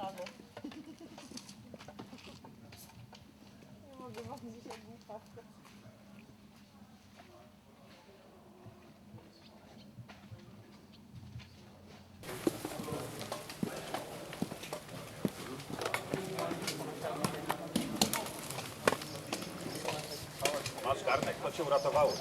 montażu. Nie mogę wam dzisiaj głupa. Masz garnek, to cię uratowało.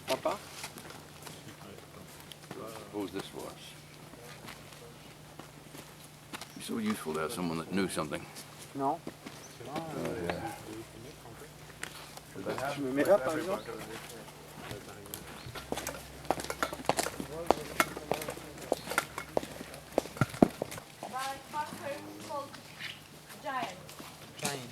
Papa? Suppose this was. It's so useful to have someone that knew something. Non. Je me mets là par exemple. Giant. Giant.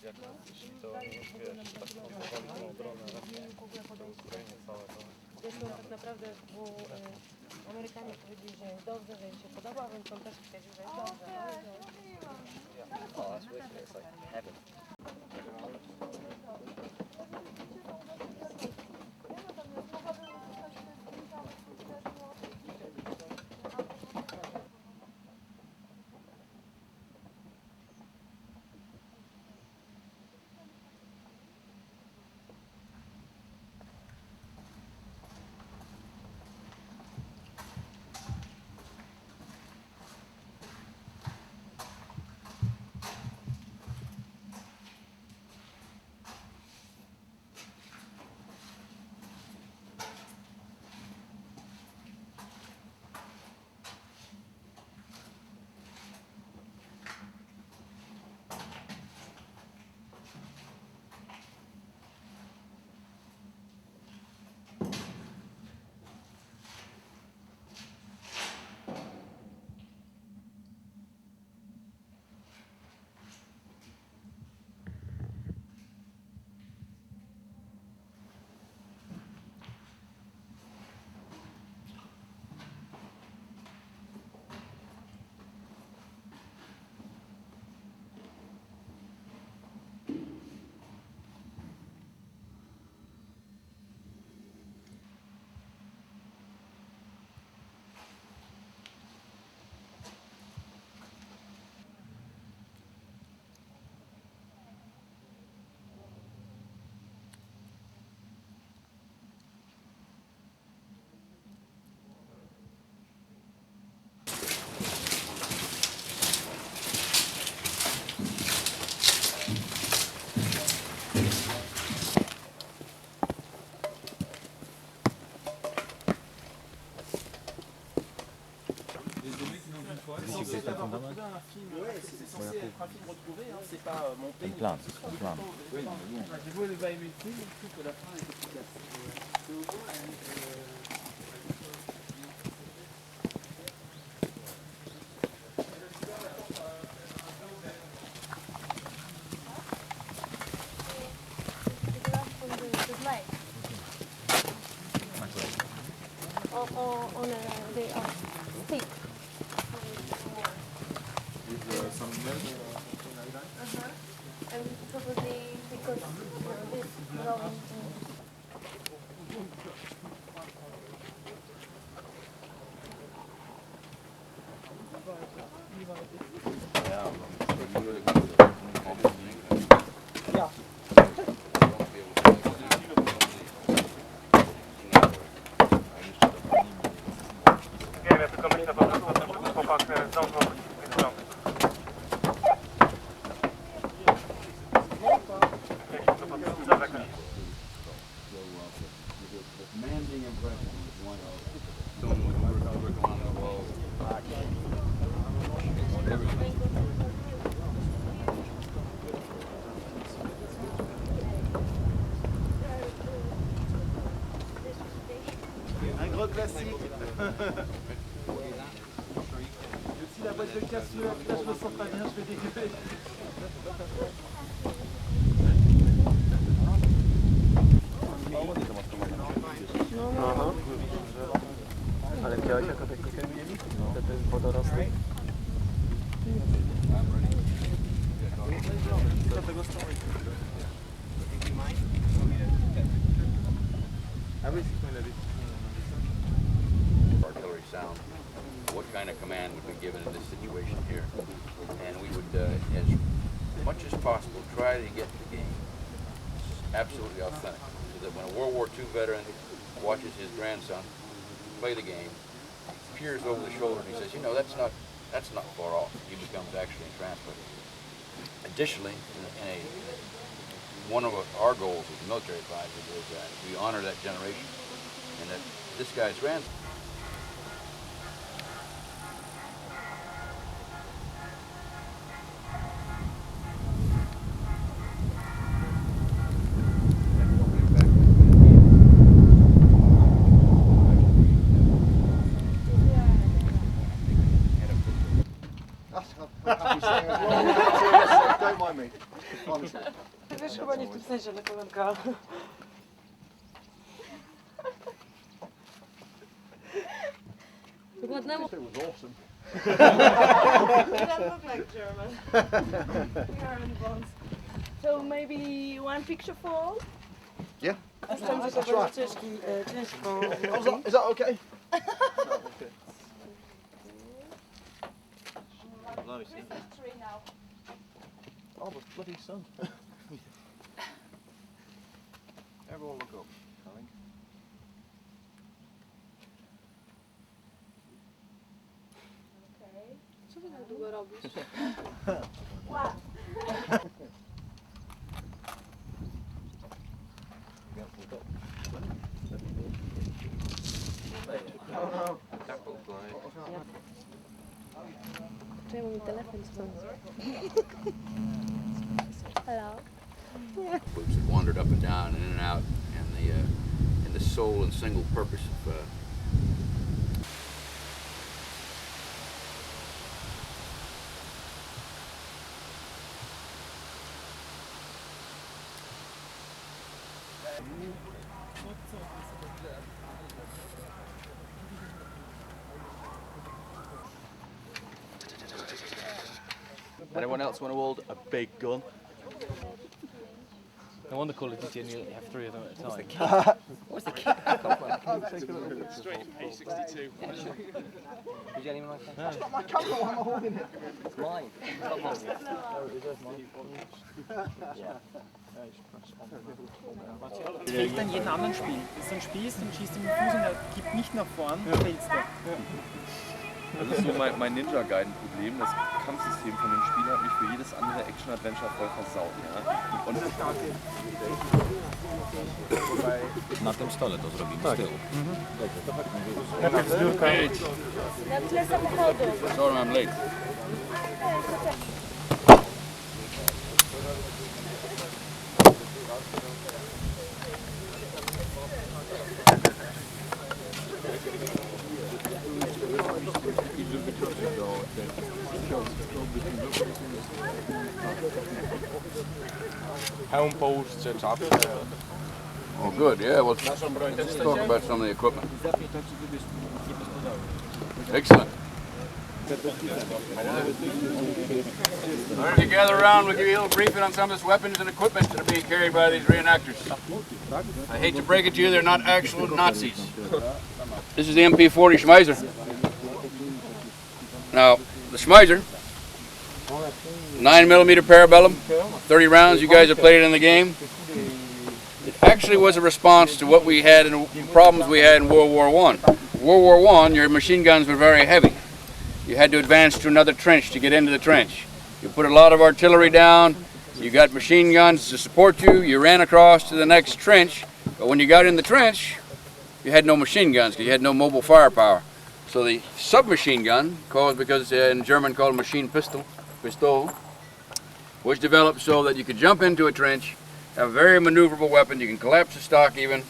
Jak jeśli to wiesz, tak powoli tą obronę, to uzbrojenie całe to... Zresztą tak naprawdę, bo Amerykanie powiedzieli, że jest dobrze, że im się podoba, więc on też stwierdził, że jest dobrze. tu sais quel fondament? Une plante, une plante. On a stick. And probably because this growing. Wiem, ja tylko myślę po prostu o tym, żeby chłopak zdążył Commanding impression is one of someone with work on the wall. Un gros classique. J'ai aussi la boîte de cassure. Là, je me sens pas bien, je vais dégueuler. Ale widziałeś jako technikę te wodorosty? Artillery sound. What kind of command would be given in this situation here? And we would, as much as possible, try to get the game absolutely authentic, so that when a World War II veteran watches his grandson play the game, he peers over the shoulder and he says, you know, that's not far off. He becomes actually entranced with it. Additionally, one of our goals as military advisors is that we honor that generation, and that this guy's grandson. Don't mind me. Honestly. Wiesz, chyba nie w tym sensie, na kolanka. Ładnemu. It was awesome. You don't look like German. We are in bonds. So maybe one picture for all? Yeah. Myślałam, że to będzie ciężko. Is that okay? Oh, the bloody sun. Everyone look up, I think. Co ty tak długo robisz? Czemu mi telefon dzwoni? Hello? Groups that wandered up and down and in and out, and the sole and single purpose of Anyone else want to hold a big gun? No wonder Call of Duty only have 3 of them at a time. What's the kit? straight A62. Did you anyone like that? It's not my camera, why am I holding it? It's mine. Fällt dann jeden anderen Spiel. Das ist ein Spiel, dann schießt du mit dem Fuß und er gibt nicht nach vorn, fällst du. Das ist so mein Ninja Gaiden-Problem. Das Kampfsystem von dem Spiel hat mich für jedes andere Action-Adventure voll versaut. Ja? Und Na tym stole to zrobimy z tyłu. Najpierw zbiórka. Na tle samochodu. Sorry, I'm late. Mp40 Chapter. Oh, good. Yeah. Well, let's talk about some of the equipment. Excellent. All right, you gather around. We'll give you a little briefing on some of this weapons and equipment that are being carried by these reenactors. I hate to break it to you, they're not actual Nazis. This is the Mp40 Schmeiser. Now, the Schmeiser, 9mm parabellum, 30 rounds. You guys have played it in the game. It actually was a response to what we had and problems we had in World War I. World War I, your machine guns were very heavy. You had to advance to another trench to get into the trench. You put a lot of artillery down. You got machine guns to support you. You ran across to the next trench. But when you got in the trench, you had no machine guns because you had no mobile firepower. So the submachine gun, called because in German called machine pistol, was developed so that you could jump into a trench, have a very maneuverable weapon. You can collapse the stock even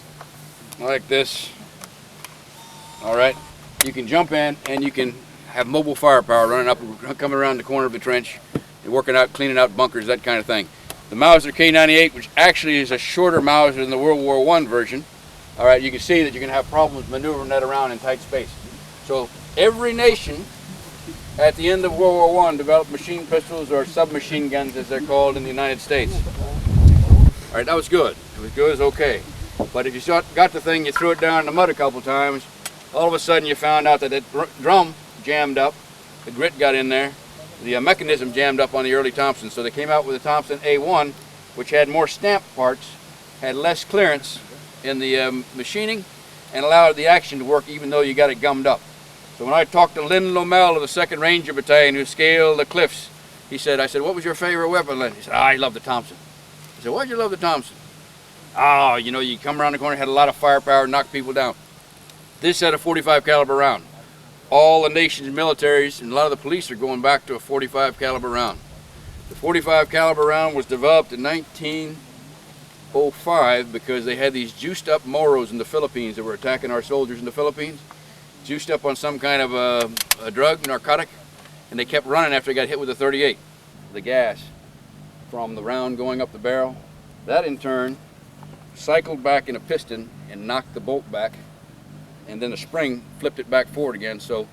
like this. All right, you can jump in and you can have mobile firepower running up, coming around the corner of the trench, and working out, cleaning out bunkers, that kind of thing. The Mauser K98, which actually is a shorter Mauser than the World War I version. All right, you can see that you can have problems maneuvering that around in tight space. So every nation at the end of World War I developed machine pistols or submachine guns, as they're called in the United States. All right, that was good. It was good, it was okay. But if you got the thing, you threw it down in the mud a couple times, all of a sudden you found out that drum jammed up, the grit got in there, the mechanism jammed up on the early Thompson. So they came out with a Thompson A1, which had more stamp parts, had less clearance in the machining, and allowed the action to work even though you got it gummed up. So when I talked to Lynn Lomel of the 2nd Ranger Battalion who scaled the cliffs, I said, what was your favorite weapon, Lynn? He said, I love the Thompson. I said, why'd you love the Thompson? Oh, you know, you come around the corner, had a lot of firepower, knocked people down. This had a 45 caliber round. All the nation's militaries and a lot of the police are going back to a 45 caliber round. The 45 caliber round was developed in 1905 because they had these juiced up Moros in the Philippines that were attacking our soldiers in the Philippines, juiced up on some kind of a drug, narcotic, and they kept running after they got hit with a 38. The gas from the round going up the barrel, that in turn cycled back in a piston and knocked the bolt back, and then the spring flipped it back forward again. So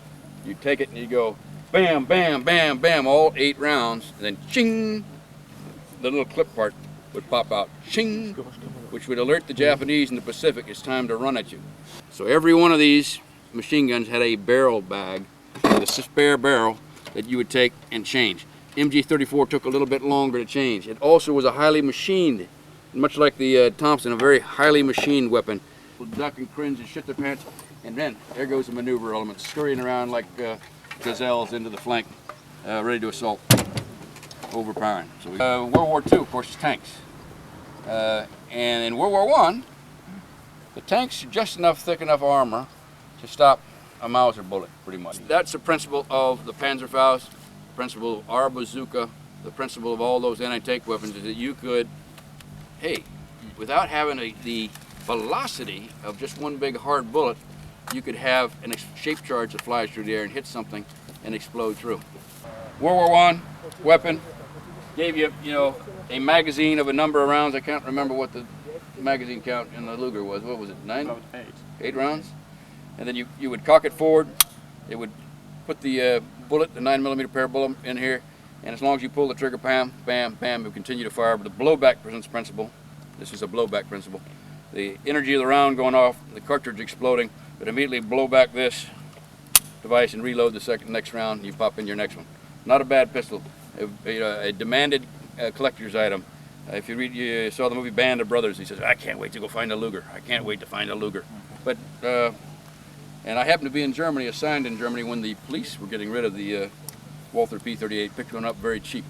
you take it and you go bam, bam, bam, bam, all 8 rounds, and then ching, the little clip part would pop out, ching, which would alert the Japanese in the Pacific it's time to run at you. So every one of these machine guns had a barrel bag with a spare barrel that you would take and change. MG34 took a little bit longer to change. It also was a highly machined, much like the Thompson, a very highly machined weapon. Duck and cringe and shit their pants, and then there goes the maneuver element, scurrying around like gazelles into the flank, ready to assault, overpowering. So World War II, of course, is tanks. And in World War I, the tanks are just enough, thick enough armor to stop a Mauser bullet, pretty much. That's the principle of the Panzerfaust, the principle of our bazooka, the principle of all those anti-tank weapons, is that you could, hey, without having the velocity of just one big hard bullet, you could have a shape charge that flies through the air and hits something and explode through. World War I weapon gave you, a magazine of a number of rounds. I can't remember what the magazine count in the Luger was. What was it, 9? 8 rounds? And then you would cock it forward. It would put the bullet, the 9mm parabellum in here, and as long as you pull the trigger, bam, bam, bam, it would continue to fire. But the blowback principle, this is a blowback principle. The energy of the round going off, the cartridge exploding, but immediately blow back this device and reload the next round, and you pop in your next one. Not a bad pistol, a demanded collector's item. If you saw the movie Band of Brothers, he says, I can't wait to go find a Luger. I can't wait to find a Luger. But And I happened to be in Germany, assigned in Germany, when the police were getting rid of the Walther P38, picked one up very cheap.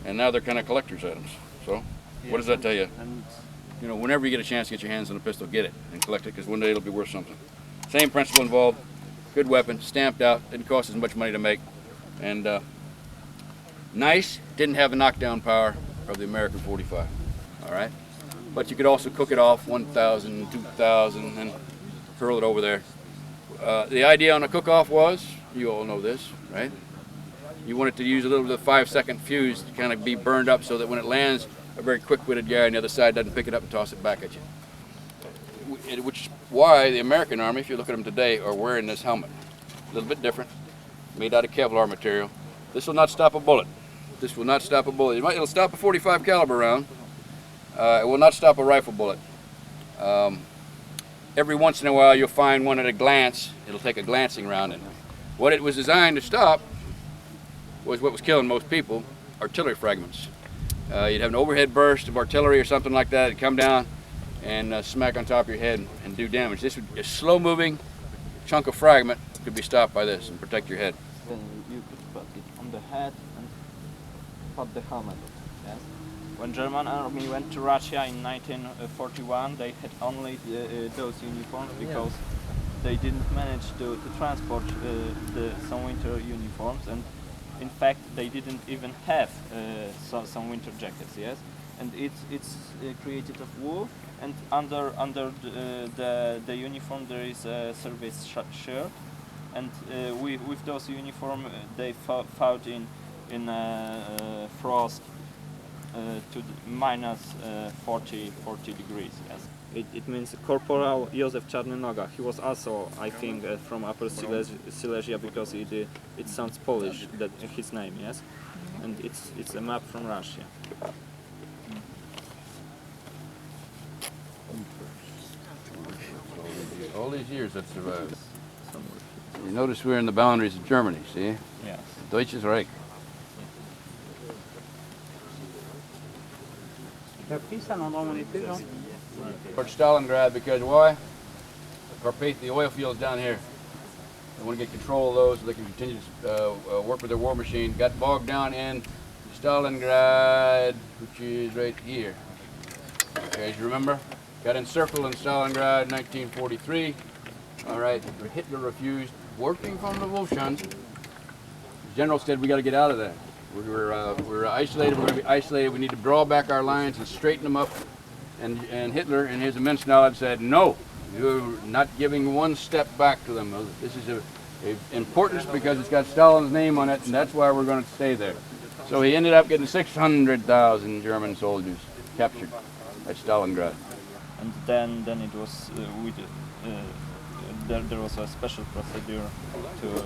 And now they're kind of collector's items. So, what does that tell you? And You know, whenever you get a chance to get your hands on a pistol, get it and collect it, because one day it'll be worth something. Same principle involved. Good weapon, stamped out, didn't cost as much money to make. And nice, didn't have the knockdown power of the American 45. All right? But you could also cook it off 1,000, 2,000, and hurl it over there. The idea on a cook-off was, you all know this, right? You want it to use a little bit of the 5-second fuse to kind of be burned up so that when it lands, a very quick-witted guy on the other side doesn't pick it up and toss it back at you. Which is why the American Army, if you look at them today, are wearing this helmet. A little bit different, made out of Kevlar material. This will not stop a bullet. This will not stop a bullet. It'll stop a 45 caliber round. It will not stop a rifle bullet. Every once in a while you'll find one at a glance. It'll take a glancing round in. What it was designed to stop was what was killing most people, artillery fragments. You'd have an overhead burst of artillery or something like that. It'd come down and smack on top of your head and do damage. This would, a slow-moving chunk of fragment could be stopped by this and protect your head. then you could put it on the head and put the helmet. Yes. When German army went to Russia in 1941, they had only those uniforms because they didn't manage to transport some winter uniforms, and in fact they didn't even have some winter jackets. Yes, and it's created of wool, and under the uniform there is a service shirt, and with those uniform they fought in frost to minus 40 degrees. Yes. It means Corporal Józef Czarny-Noga. He was also, I think, from Upper Silesia because it sounds Polish, that his name, yes? And it's a map from Russia. All these years that survived. You notice we're in the boundaries of Germany, see? Yes. Deutsches Reich. For Stalingrad, because why? The oil fields down here. They want to get control of those so they can continue to work with their war machine. Got bogged down in Stalingrad, which is right here. Okay, as you remember, got encircled in Stalingrad in 1943. All right, Hitler refused, working from the Wolfsschanze. The general said, we got to get out of there. We're isolated, we're going to be isolated, we need to draw back our lines and straighten them up. And Hitler, in his immense knowledge, said, no, you're not giving one step back to them. This is of importance because it's got Stalin's name on it, and that's why we're going to stay there. So he ended up getting 600,000 German soldiers captured at Stalingrad. And then it was there was a special procedure to